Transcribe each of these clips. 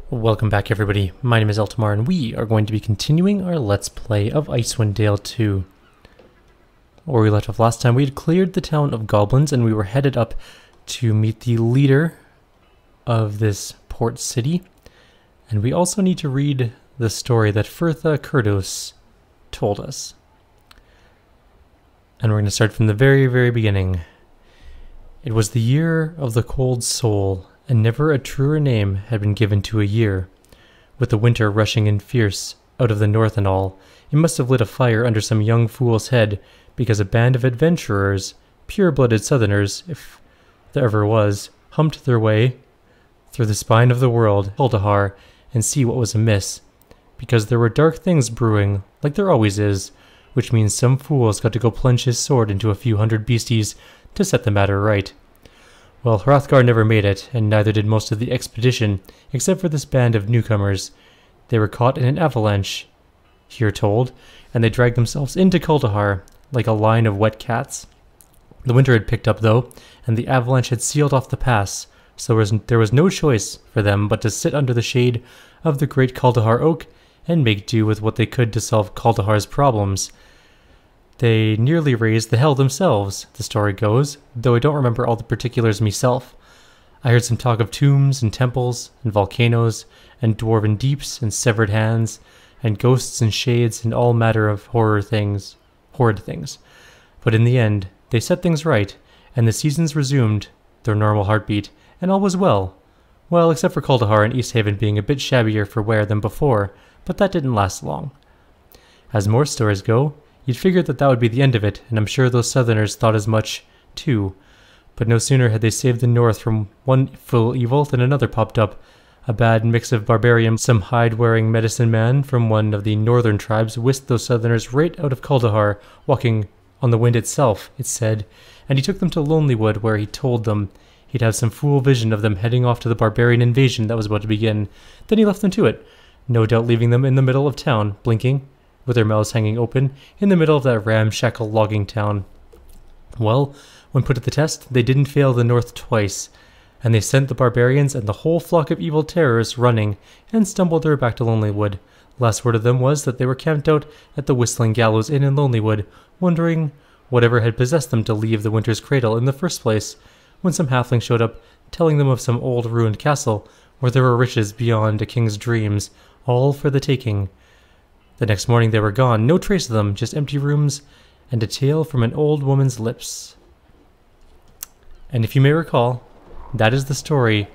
Welcome back everybody, my name is Eltamar and we are going to be continuing our Let's Play of Icewind Dale 2. Where we left off last time, we had cleared the town of goblins and we were headed up to meet the leader of this port city. And we also need to read the story that Firtha Kurdos told us. And we're going to start from the very beginning. It was the year of the cold soul, and never a truer name had been given to a year. With the winter rushing in fierce, out of the north and all, it must have lit a fire under some young fool's head, because a band of adventurers, pure-blooded southerners, if there ever was, humped their way through the spine of the world, Kuldahar, and see what was amiss. Because there were dark things brewing, like there always is, which means some fool's got to go plunge his sword into a few hundred beasties to set the matter right. Well, Hrothgar never made it, and neither did most of the expedition, except for this band of newcomers. They were caught in an avalanche, here told, and they dragged themselves into Kuldahar, like a line of wet cats. The winter had picked up, though, and the avalanche had sealed off the pass, so there was no choice for them but to sit under the shade of the great Kuldahar oak and make do with what they could to solve Kuldahar's problems. They nearly raised the hell themselves, the story goes, though I don't remember all the particulars myself. I heard some talk of tombs and temples and volcanoes and dwarven deeps and severed hands and ghosts and shades and all matter of horrid things. But in the end, they set things right, and the seasons resumed their normal heartbeat, and all was well. Well, except for Kuldahar and East Haven being a bit shabbier for wear than before, but that didn't last long. As more stories go, you'd figure that would be the end of it, and I'm sure those southerners thought as much, too. But no sooner had they saved the north from one full evil than another popped up. A bad mix of barbarian, some hide-wearing medicine man from one of the northern tribes whisked those southerners right out of Kuldahar, walking on the wind itself, it said, and he took them to Lonelywood, where he told them he'd have some fool vision of them heading off to the barbarian invasion that was about to begin. Then he left them to it, no doubt leaving them in the middle of town, blinking, with their mouths hanging open, in the middle of that ramshackle logging town. Well, when put to the test, they didn't fail the north twice, and they sent the barbarians and the whole flock of evil terrors running, and stumbled their way back to Lonelywood. Last word of them was that they were camped out at the Whistling Gallows Inn in Lonelywood, wondering whatever had possessed them to leave the Winter's Cradle in the first place, when some halfling showed up, telling them of some old ruined castle, where there were riches beyond a king's dreams, all for the taking. The next morning they were gone, no trace of them, just empty rooms and a tale from an old woman's lips. And if you may recall, that is the story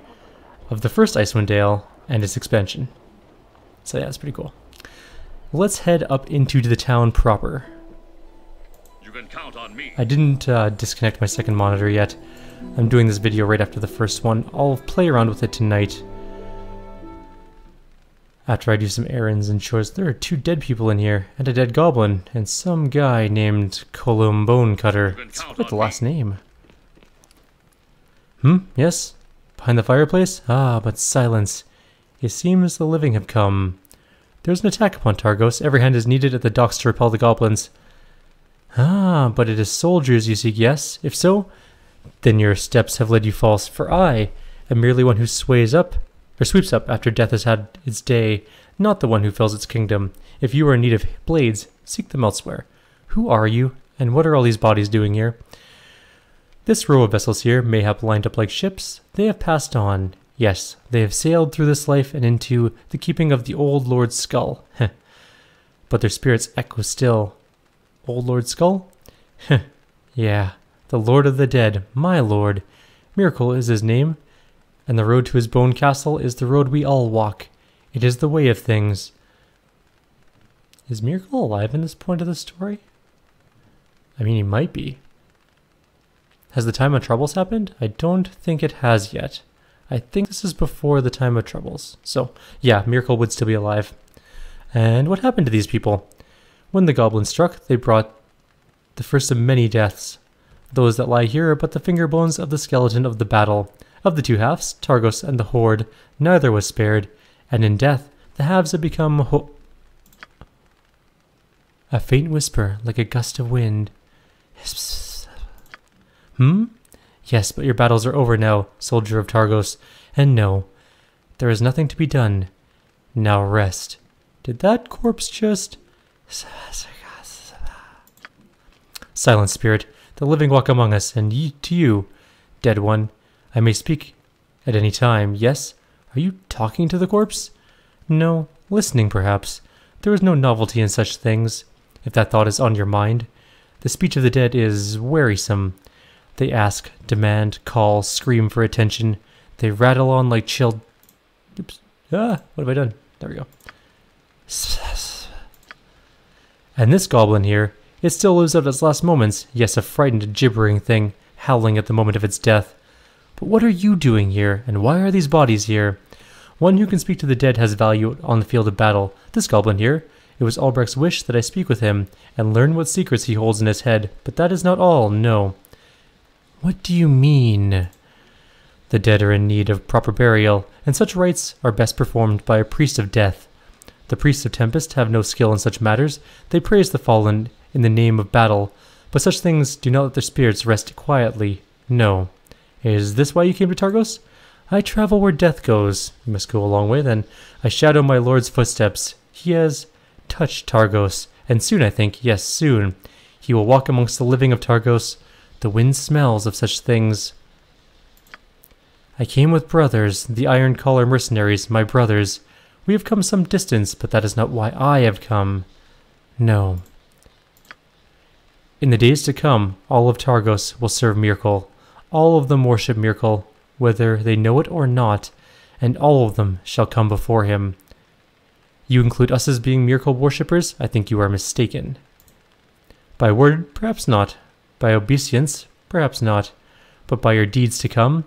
of the first Icewind Dale and its expansion. So yeah, it's pretty cool. Let's head up into the town proper. You can count on me. I didn't disconnect my second monitor yet. I'm doing this video right after the first one. I'll play around with it tonight, after I do some errands and chores. There are 2 dead people in here, and a dead goblin, and some guy named Colum Bonecutter. It's quite the last name. Yes? Behind the fireplace? Ah, but silence. It seems the living have come. There's an attack upon Targos. Every hand is needed at the docks to repel the goblins. Ah, but it is soldiers you seek, yes? If so, then your steps have led you false, for I am merely one who sweeps up after death has had its day, not the one who fills its kingdom. If you are in need of blades, seek them elsewhere. Who are you, and what are all these bodies doing here? This row of vessels here, mayhap lined up like ships, they have passed on. Yes, they have sailed through this life and into the keeping of the Old Lord Skull. But their spirits echo still. Old Lord Skull? Yeah, the Lord of the Dead, my lord. Miracle is his name, and the road to his bone castle is the road we all walk. It is the way of things. Is Miracle alive in this point of the story? I mean, he might be. Has the time of troubles happened? I don't think it has yet. I think this is before the time of troubles. So, yeah, Miracle would still be alive. And what happened to these people? When the goblins struck, they brought the first of many deaths. Those that lie here are but the finger bones of the skeleton of the battle. Of the 2 halves, Targos and the Horde, neither was spared, and in death, the halves have become a faint whisper, like a gust of wind. Yes, but your battles are over now, soldier of Targos, and no, There is nothing to be done. Now rest. Did that corpse just... Silent spirit, the living walk among us, and to you, dead one, I may speak at any time. Yes? Are you talking to the corpse? No, listening perhaps. There is no novelty in such things, if that thought is on your mind. The speech of the dead is wearisome. They ask, demand, call, scream for attention. They rattle on like chilled... Oops. What have I done? There we go. And this goblin here, it still lives out its last moments. Yes, a frightened, gibbering thing, howling at the moment of its death. But what are you doing here, and why are these bodies here? One who can speak to the dead has value on the field of battle. This goblin here, it was Albrecht's wish that I speak with him, and learn what secrets he holds in his head. But that is not all, no. What do you mean? The dead are in need of proper burial, and such rites are best performed by a priest of death. The priests of Tempest have no skill in such matters. They praise the fallen in the name of battle, but such things do not let their spirits rest quietly. No. Is this why you came to Targos? I travel where death goes. You must go a long way, then. I shadow my lord's footsteps. He has touched Targos, and soon, I think, yes, soon, he will walk amongst the living of Targos. The wind smells of such things. I came with brothers, the Iron Collar mercenaries, my brothers. We have come some distance, but that is not why I have come. No. In the days to come, all of Targos will serve Myrkul. All of them worship Myrkul, whether they know it or not, and all of them shall come before him. You include us as being Myrkul worshippers? I think you are mistaken. By word, perhaps not. By obeisance, perhaps not. But by your deeds to come?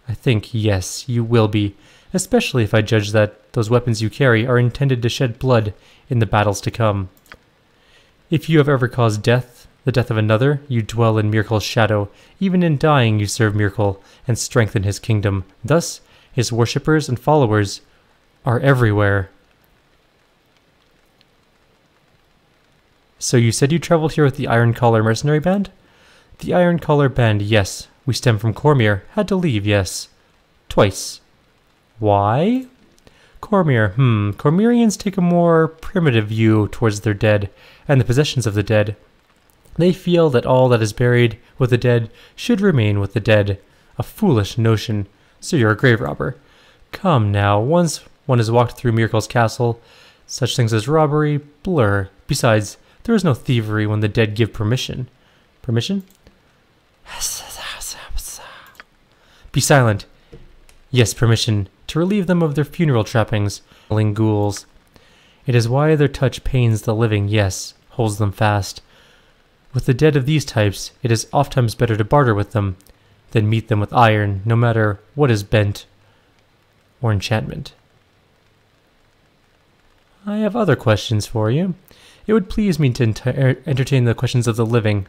I think, yes, you will be, especially if I judge that those weapons you carry are intended to shed blood in the battles to come. If you have ever caused death, the death of another, you dwell in Myrkul's shadow. Even in dying you serve Myrkul and strengthen his kingdom. Thus, his worshippers and followers are everywhere. So you said you traveled here with the Iron Collar mercenary band? The Iron Collar band, yes. We stem from Cormyr. Had to leave, yes. Twice. Why? Cormyr, Cormyrians take a more primitive view towards their dead and the possessions of the dead. They feel that all that is buried with the dead should remain with the dead. A foolish notion. So you're a grave robber. Come now, once one has walked through Myrkul's castle, such things as robbery blur. Besides, there is no thievery when the dead give permission. Permission? Be silent. Yes, permission. To relieve them of their funeral trappings, ghouls. It is why their touch pains the living, yes, holds them fast. With the dead of these types, it is oftentimes better to barter with them than meet them with iron, no matter what is bent or enchantment. I have other questions for you. It would please me to entertain the questions of the living.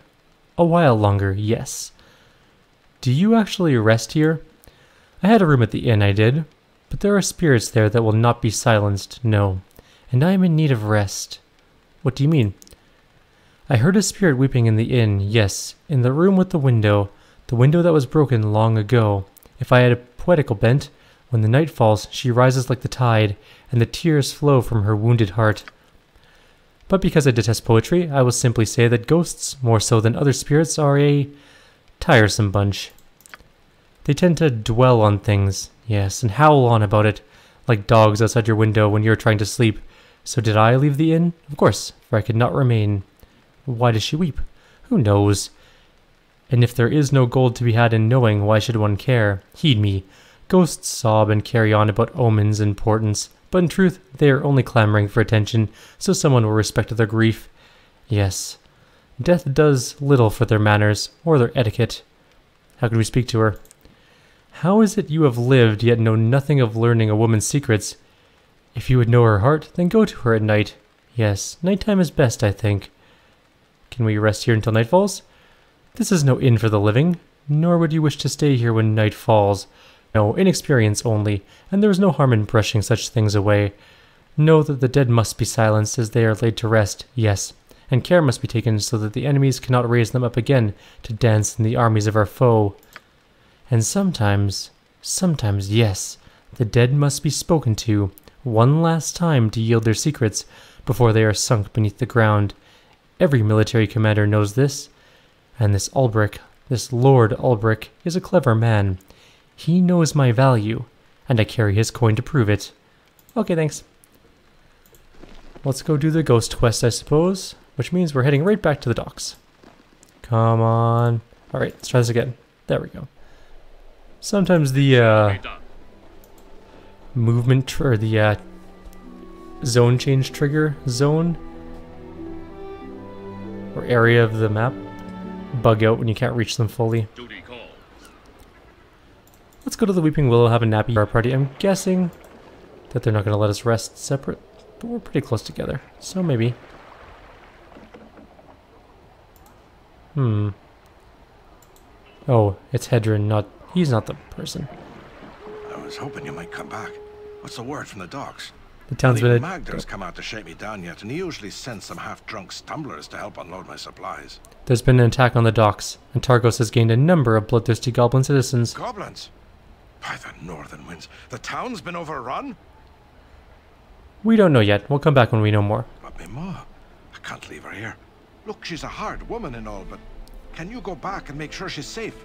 A while longer, yes. Do you actually rest here? I had a room at the inn, I did. But there are spirits there that will not be silenced, no. And I am in need of rest. What do you mean? I heard a spirit weeping in the inn, yes, in the room with the window that was broken long ago. If I had a poetical bent, when the night falls, she rises like the tide, and the tears flow from her wounded heart. But because I detest poetry, I will simply say that ghosts, more so than other spirits, are a tiresome bunch. They tend to dwell on things, yes, and howl on about it, like dogs outside your window when you're trying to sleep. So did I leave the inn? Of course, for I could not remain. Why does she weep? Who knows? And if there is no gold to be had in knowing, why should one care? Heed me. Ghosts sob and carry on about omens and portents, but in truth they are only clamoring for attention, so someone will respect their grief. Yes, death does little for their manners, or their etiquette. How can we speak to her? How is it you have lived, yet know nothing of learning a woman's secrets? If you would know her heart, then go to her at night. Yes, nighttime is best, I think. Can we rest here until night falls? This is no inn for the living, nor would you wish to stay here when night falls. No, inexperience only, and there is no harm in brushing such things away. Know that the dead must be silenced as they are laid to rest, yes, and care must be taken so that the enemies cannot raise them up again to dance in the armies of our foe. And sometimes, yes, The dead must be spoken to one last time to yield their secrets before they are sunk beneath the ground. Every military commander knows this, and this Ulbrich, this Lord Ulbrich, is a clever man. He knows my value, and I carry his coin to prove it. Okay, thanks. Let's go do the ghost quest, I suppose, which means we're heading right back to the docks. Come on. Alright, let's try this again. There we go. Sometimes the movement or the zone change trigger zone or area of the map bug out when you can't reach them fully. Duty calls. Let's go to the Weeping Willow, have a nappy our party. I'm guessing that they're not going to let us rest separate, but we're pretty close together, so maybe. Oh, it's Hedron, not... He's not the person. I was hoping you might come back. What's the word from the docks? The town's been... Magdar's come out to shake me down yet, and he usually sends some half-drunk stumblers to help unload my supplies. There's been an attack on the docks, and Targos has gained a number of bloodthirsty goblin citizens. Goblins? By the northern winds, the town's been overrun? We don't know yet. We'll come back when we know more. But me ma, I can't leave her here. Look, she's a hard woman and all, but can you go back and make sure she's safe?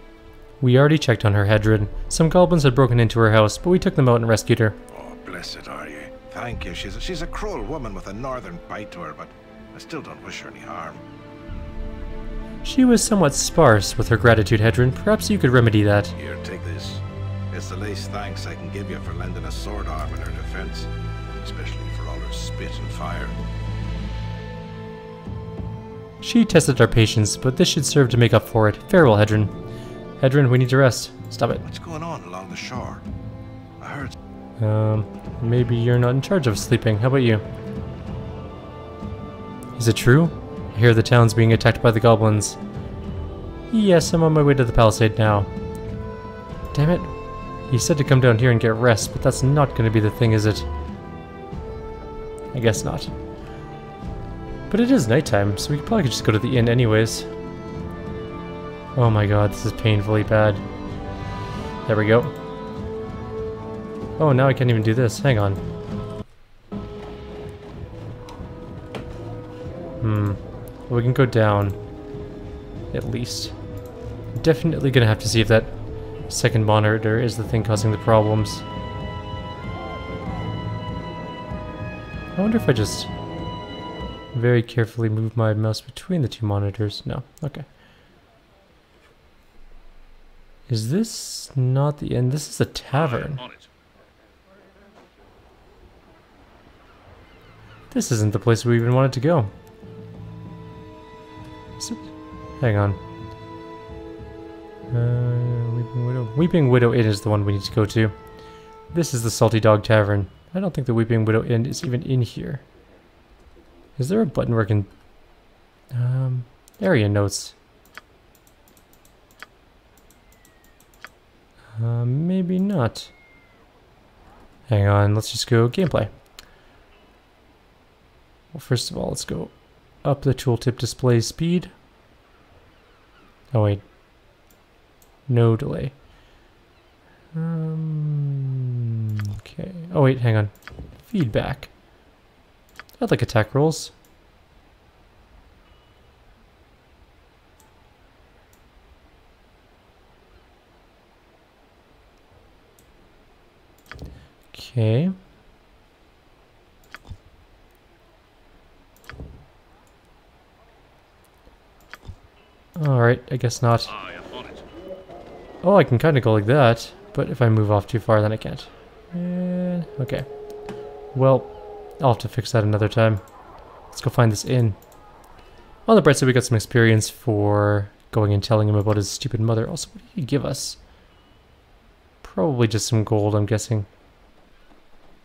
We already checked on her, Hedron. Some goblins had broken into her house, but we took them out and rescued her. Oh, blessed are you. Thank you. She's a cruel woman with a northern bite to her, but I still don't wish her any harm. She was somewhat sparse with her gratitude, Hedron. Perhaps you could remedy that. Here, take this. It's the least thanks I can give you for lending a sword arm in her defense, especially for all her spit and fire. She tested our patience, but this should serve to make up for it. Farewell, Hedron. Hedron, we need to rest. Stop it. What's going on along the shore? I heard... Maybe you're not in charge of sleeping. How about you? Is it true? I hear the town's being attacked by the goblins. Yes, I'm on my way to the palisade now. Damn it. He said to come down here and get rest, but that's not going to be the thing, is it? I guess not. But it is nighttime, so we probably could just go to the inn anyways. Oh my god, this is painfully bad. There we go. Oh, now I can't even do this. Hang on. Well, we can go down. At least. Definitely gonna have to see if that second monitor is the thing causing the problems. I wonder if I just very carefully move my mouse between the two monitors. No. Okay. Is this not the end? This is a tavern. This isn't the place we even wanted to go. Is it? Hang on. Weeping Widow. Weeping Widow Inn is the one we need to go to. This is the Salty Dog Tavern. I don't think the Weeping Widow Inn is even in here. Is there a button where I can... area notes. Maybe not. Hang on, let's just go gameplay. Well, first of all, let's go up the tooltip display speed. Oh wait. No delay. Okay. Oh wait, hang on. Feedback. I'd like attack rolls. Okay. Alright, I guess not. Oh, I can kind of go like that, but if I move off too far, then I can't. Okay. Well, I'll have to fix that another time. Let's go find this inn. On the bright side, we got some experience for going and telling him about his stupid mother. Also, what did he give us? Probably just some gold, I'm guessing.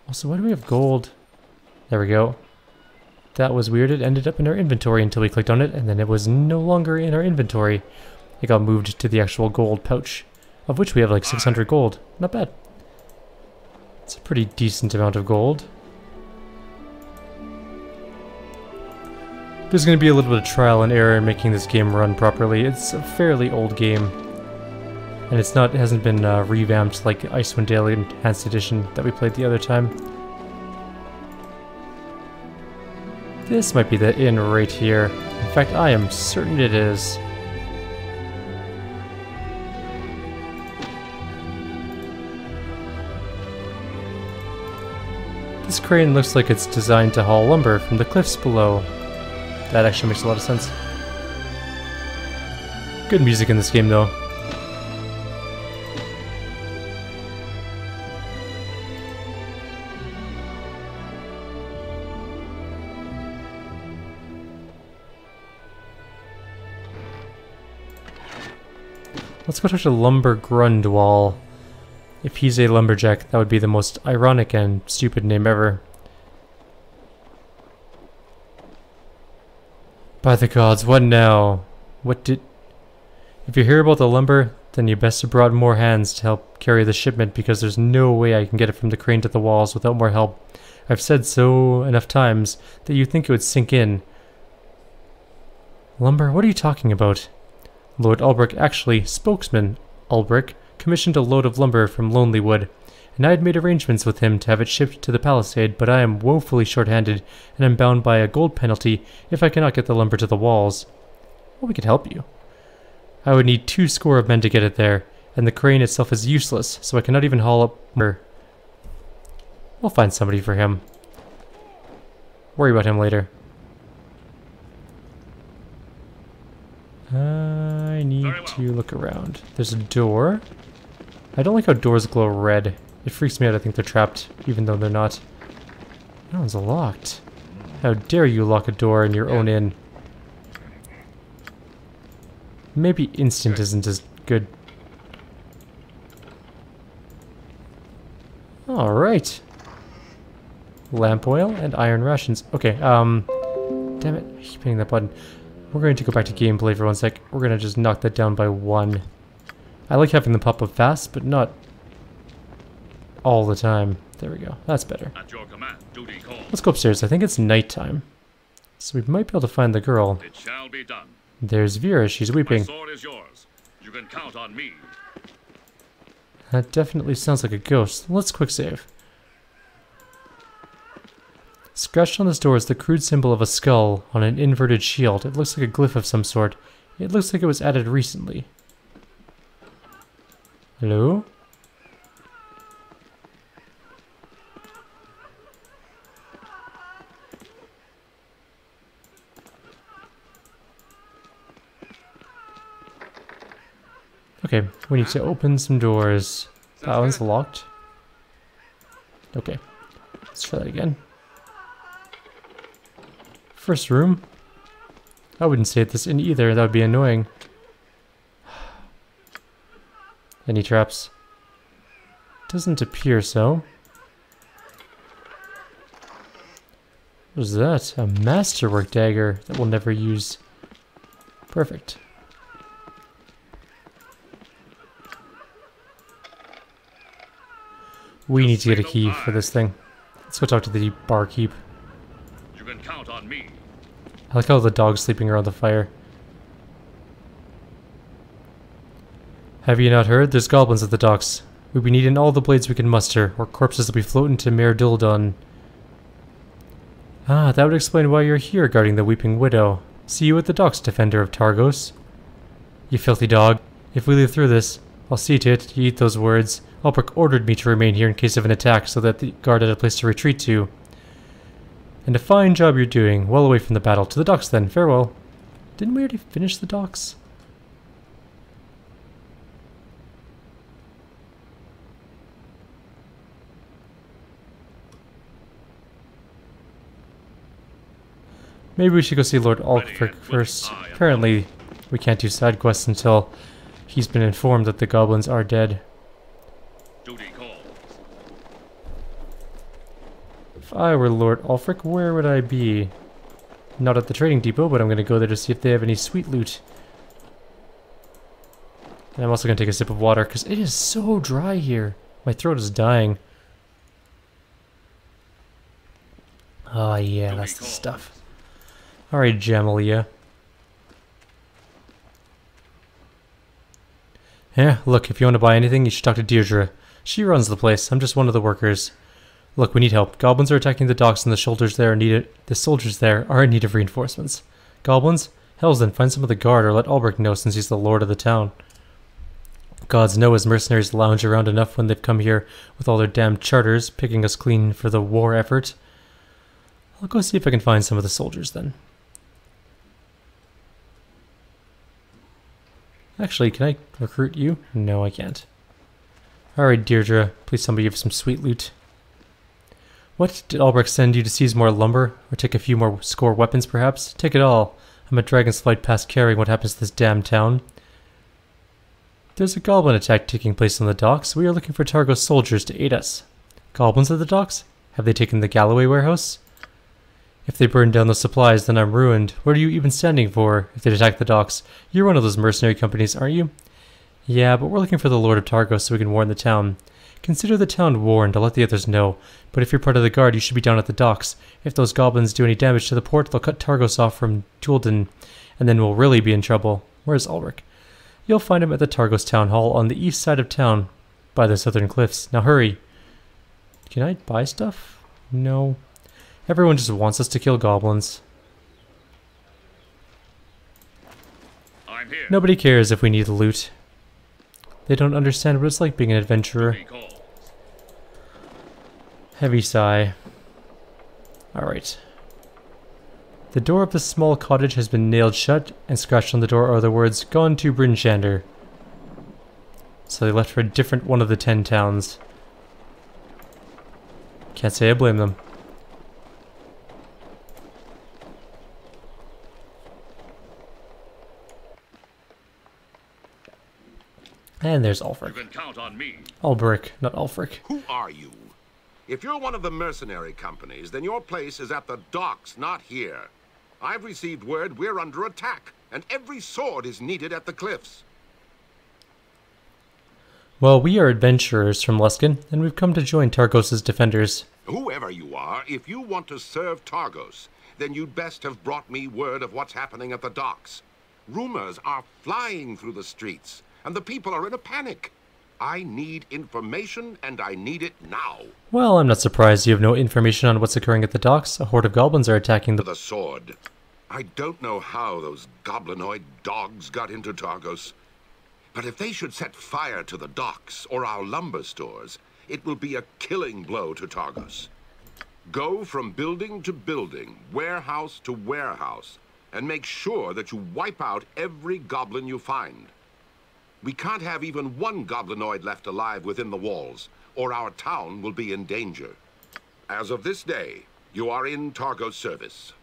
Also, why do we have gold? There we go. That was weird. It ended up in our inventory until we clicked on it, and then it was no longer in our inventory. It got moved to the actual gold pouch, of which we have like 600 gold. Not bad. It's a pretty decent amount of gold. There's going to be a little bit of trial and error in making this game run properly. It's a fairly old game. And it's not, it hasn't been revamped like Icewind Dale Enhanced Edition that we played the other time. This might be the inn right here. In fact, I am certain it is. This crane looks like it's designed to haul lumber from the cliffs below. That actually makes a lot of sense. Good music in this game, though. Let's go talk to Lumber Grundwall. If he's a lumberjack, that would be the most ironic and stupid name ever. By the gods, what now? What did... If you hear about the lumber, then you best have brought more hands to help carry the shipment, because there's no way I can get it from the crane to the walls without more help. I've said so enough times that you'd think it would sink in. Lumber? What are you talking about? Lord Ulbrich, actually, spokesman Ulbrich, commissioned a load of lumber from Lonely Wood, and I had made arrangements with him to have it shipped to the palisade, but I am woefully short-handed, and am bound by a gold penalty if I cannot get the lumber to the walls. Well, we could help you. I would need 2 score of men to get it there, and the crane itself is useless, so I cannot even haul up lumber. We'll find somebody for him. Worry about him later. I need to look around. There's a door. I don't like how doors glow red. It freaks me out. I think they're trapped, even though they're not. That one's locked. How dare you lock a door in your own inn? Maybe instant isn't as good. Alright. Lamp oil and iron rations. Okay, damn it, I keep hitting that button. We're going to go back to gameplay for 1 sec. We're going to just knock that down by 1. I like having them pop up fast, but not all the time. There we go. That's better. At your command, duty calls. Let's go upstairs. I think it's nighttime. So we might be able to find the girl. It shall be done. There's Vera. She's weeping. My sword is yours. You can count on me. That definitely sounds like a ghost. Let's quick save. Scratched on this door is the crude symbol of a skull on an inverted shield. It looks like a glyph of some sort. It looks like it was added recently. Hello? Okay, we need to open some doors. That one's locked. Okay, let's try that again. First room. I wouldn't stay at this inn either, that would be annoying. Any traps? Doesn't appear so. What is that? A masterwork dagger that we'll never use. Perfect. We need to get a key for this thing. Let's go talk to the barkeep. You can count on me. I like how the dog's sleeping around the fire. Have you not heard? There's goblins at the docks. We'll be needing all the blades we can muster, or corpses will be floating to Mare Dildon. Ah, that would explain why you're here guarding the Weeping Widow. See you at the docks, Defender of Targos. You filthy dog. If we live through this, I'll see to it you eat those words. Ulbrich ordered me to remain here in case of an attack so that the guard had a place to retreat to. And a fine job you're doing, well away from the battle. To the docks then, farewell. Didn't we already finish the docks? Maybe we should go see Lord Ulfric first. Apparently, we can't do side quests until he's been informed that the goblins are dead. Duty calls. If I were Lord Ulfric, where would I be? Not at the trading depot, but I'm going to go there to see if they have any sweet loot. And I'm also going to take a sip of water, because it is so dry here. My throat is dying. Oh yeah, that's the stuff. Alright, Jamalia. Yeah, look, if you want to buy anything, you should talk to Deirdre. She runs the place. I'm just one of the workers. Look, we need help. Goblins are attacking the docks and the soldiers there are in need of reinforcements. Goblins? Hells then, find some of the guard or let Albrecht know since he's the lord of the town. Gods know his mercenaries lounge around enough when they've come here with all their damned charters, picking us clean for the war effort. I'll go see if I can find some of the soldiers then. Actually, can I recruit you? No, I can't. Alright, Deirdre, please tell me you have some sweet loot. What, did Albrecht send you to seize more lumber? Or take a few more score weapons, perhaps? Take it all. I'm at Dragon's Flight past caring what happens to this damn town. There's a goblin attack taking place on the docks. We are looking for Targos soldiers to aid us. Goblins at the docks? Have they taken the Galloway warehouse? If they burn down the supplies, then I'm ruined. What are you even standing for if they attack the docks? You're one of those mercenary companies, aren't you? Yeah, but we're looking for the Lord of Targos so we can warn the town. Consider the town warned, I'll let the others know. But if you're part of the guard, you should be down at the docks. If those goblins do any damage to the port, they'll cut Targos off from Julden, and then we'll really be in trouble. Where's Ulrich? You'll find him at the Targos Town Hall on the east side of town, by the southern cliffs. Now hurry. Can I buy stuff? No. Everyone just wants us to kill goblins. I'm here. Nobody cares if we need the loot. They don't understand what it's like being an adventurer. Duty calls. Heavy sigh. Alright. The door of the small cottage has been nailed shut, and scratched on the door are the words, "Gone to Bryn Shander." So they left for a different one of the 10 towns. Can't say I blame them. And there's You Ulfric. can count on me. Ulbrich, not Ulfric. Who are you? If you're one of the mercenary companies, then your place is at the docks, not here. I've received word we're under attack, and every sword is needed at the cliffs. Well, we are adventurers from Luskan, and we've come to join Targos' defenders. Whoever you are, if you want to serve Targos, then you'd best have brought me word of what's happening at the docks. Rumors are flying through the streets, and the people are in a panic. I need information, and I need it now. Well, I'm not surprised you have no information on what's occurring at the docks. A horde of goblins are attacking The sword. I don't know how those goblinoid dogs got into Targos. But if they should set fire to the docks or our lumber stores, it will be a killing blow to Targos. Go from building to building, warehouse to warehouse, and make sure that you wipe out every goblin you find. We can't have even one goblinoid left alive within the walls, or our town will be in danger. As of this day, you are in Targos service.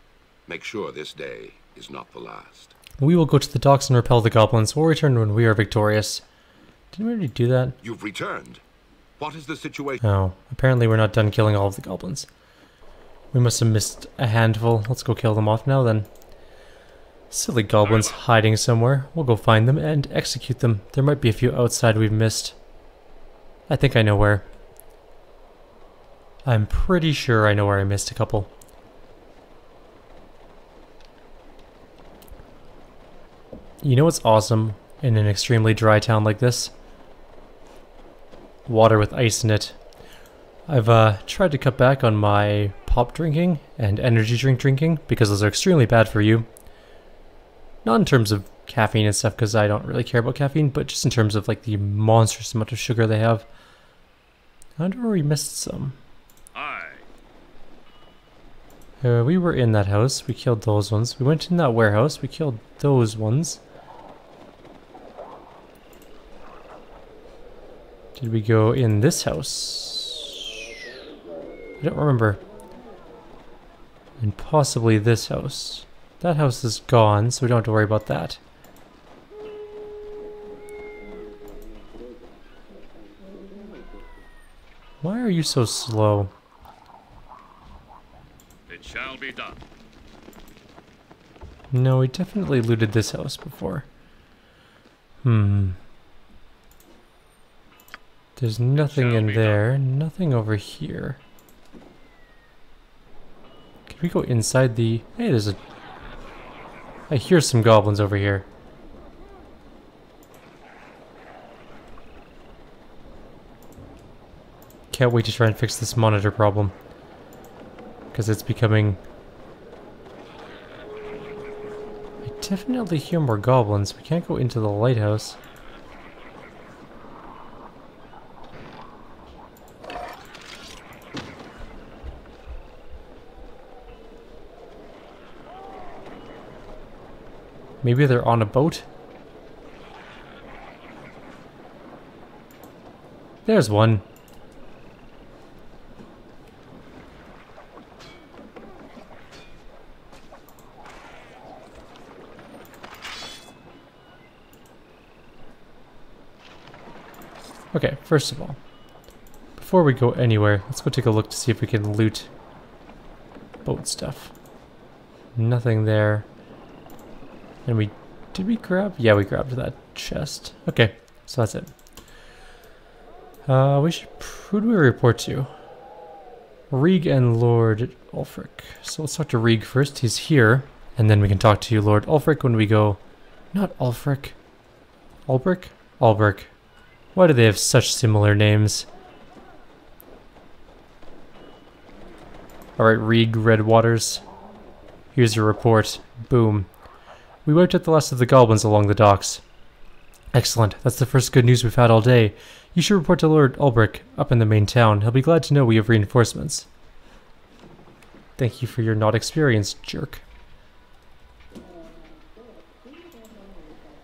Make sure this day is not the last. We will go to the docks and repel the goblins. We'll return when we are victorious. Didn't we already do that? You've returned. What is the situation? Oh, apparently we're not done killing all of the goblins. We must have missed a handful. Let's go kill them off now then. Silly goblins hiding somewhere. We'll go find them and execute them. There might be a few outside we've missed. I think I know where. I'm pretty sure I know where I missed a couple. You know what's awesome in an extremely dry town like this? Water with ice in it. I've tried to cut back on my pop drinking and energy drink drinking because those are extremely bad for you. Not in terms of caffeine and stuff, because I don't really care about caffeine, but just in terms of like the monstrous amount of sugar they have. I wonder where we missed some. Aye. We were in that house. We killed those ones. We went in that warehouse. We killed those ones. Did we go in this house? I don't remember. And possibly this house. That house is gone, so we don't have to worry about that. Why are you so slow? It shall be done. No, we definitely looted this house before. There's nothing Shall in be there, nothing over here. Can we go inside the... Hey, there's a... I hear some goblins over here. can't wait to try and fix this monitor problem. Because it's becoming... I definitely hear more goblins. We can't go into the lighthouse. Maybe they're on a boat? There's one. Okay, first of all, before we go anywhere, let's go take a look to see if we can loot boat stuff. Nothing there. And did we grab? Yeah, we grabbed that chest. Okay, so that's it. Who do we report to? Rieg and Lord Ulfric. So let's talk to Rieg first. He's here. And then we can talk to Lord Ulfric when we go... Not Ulfric. Ulbric? Ulbric. Why do they have such similar names? Alright, Rieg Redwaters. Here's your report. Boom. We wiped out the last of the goblins along the docks. Excellent. That's the first good news we've had all day. You should report to Lord Ulbric up in the main town. He'll be glad to know we have reinforcements. Thank you for your not experience, jerk.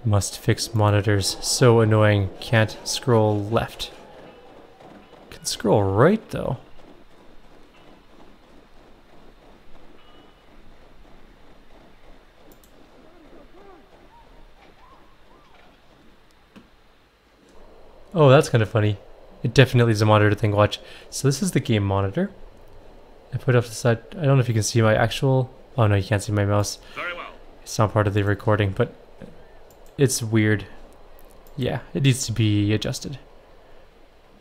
Must fix monitors. So annoying. Can't scroll left. Can scroll right, though. Oh, that's kind of funny. It definitely is a monitor thing. Watch. So this is the game monitor. I put it off the side. I don't know if you can see my actual... Oh no, you can't see my mouse. Very well. It's not part of the recording, but it's weird. Yeah, it needs to be adjusted.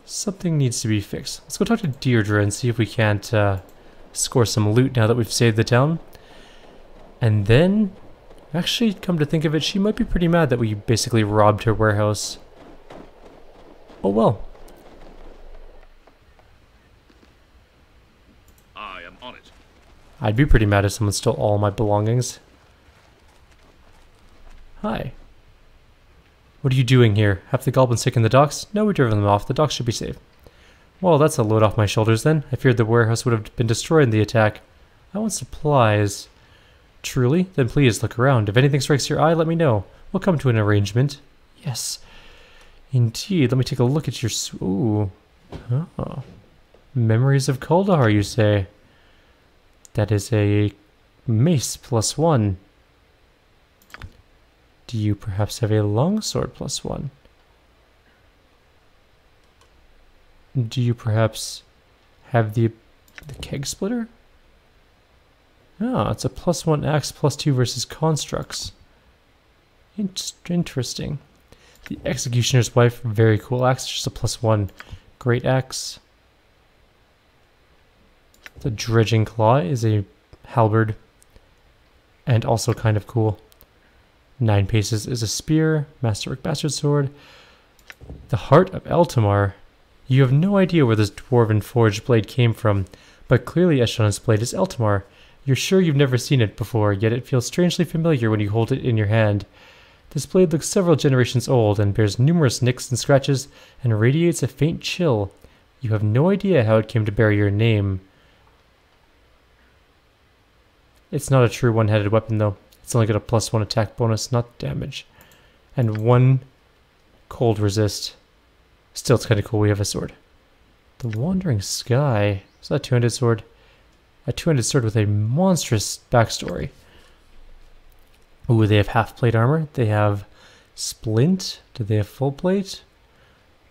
Something needs to be fixed. Let's go talk to Deirdre and see if we can't score some loot now that we've saved the town. And then, actually, come to think of it, she might be pretty mad that we basically robbed her warehouse. Oh well. I am on it. I'd be pretty mad if someone stole all my belongings. Hi. What are you doing here? Have the goblins taken the docks? No, we've driven them off. The docks should be safe. Well, that's a load off my shoulders then. I feared the warehouse would have been destroyed in the attack. I want supplies. Truly? Then please look around. If anything strikes your eye, let me know. We'll come to an arrangement. Yes. Indeed. Let me take a look at your... Ooh. Oh. Memories of Kuldahar, you say? That is a mace +1. Do you perhaps have a longsword +1? Do you perhaps have the keg splitter? Ah, it's a +1 axe +2 versus constructs. Interesting. The Executioner's Wife, very cool axe, just a +1. Great axe. The Dredging Claw is a halberd, and also kind of cool. 9 paces is a spear. Masterwork Bastard Sword. The Heart of Eltamar. You have no idea where this dwarven forged blade came from, but clearly Eshelon's blade is Eltamar. You're sure you've never seen it before, yet it feels strangely familiar when you hold it in your hand. This blade looks several generations old and bears numerous nicks and scratches and radiates a faint chill. You have no idea how it came to bear your name. It's not a true one-handed weapon though. It's only got a +1 attack bonus, not damage. And 1 cold resist. Still, it's kind of cool we have a sword. The Wandering Sky. Is that a two-handed sword? A two-handed sword with a monstrous backstory. Ooh, they have half-plate armor. They have splint. Do they have full plate?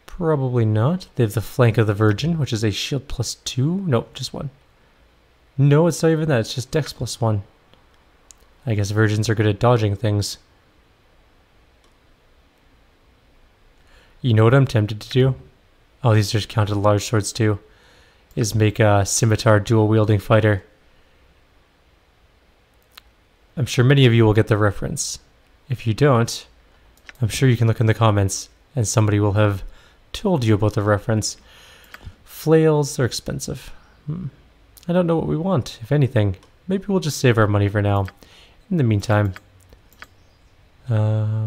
Probably not. They have the Flank of the Virgin, which is a shield +2. Nope, just 1. No, it's not even that. It's just dex +1. I guess virgins are good at dodging things. You know what I'm tempted to do? Oh, these are counted large swords too. Is make a scimitar dual-wielding fighter. I'm sure many of you will get the reference. If you don't, I'm sure you can look in the comments and somebody will have told you about the reference. Flails are expensive. I don't know what we want, if anything. Maybe we'll just save our money for now. In the meantime, we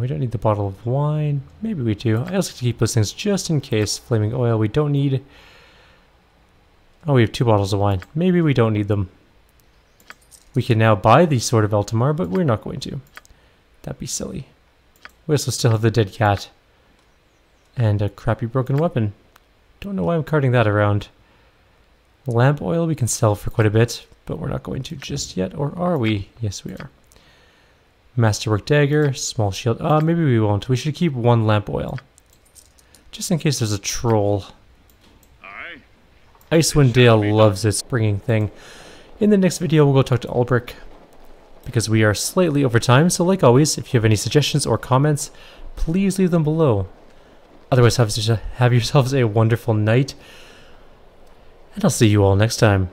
don't need the bottle of wine. Maybe we do. I also like to keep those things just in case. Flaming oil we don't need. Oh, we have 2 bottles of wine. Maybe we don't need them. We can now buy the Sword of Eltamar, but we're not going to. That'd be silly. We also still have the dead cat. And a crappy broken weapon. Don't know why I'm carting that around. Lamp oil we can sell for quite a bit, but we're not going to just yet, or are we? Yes, we are. Masterwork dagger, small shield. Maybe we won't. We should keep 1 lamp oil. Just in case there's a troll. Aye. Icewind Dale loves its bringing thing. In the next video, we'll go talk to Ulbrich, because we are slightly over time, so like always, if you have any suggestions or comments, please leave them below. Otherwise, have yourselves a wonderful night, and I'll see you all next time.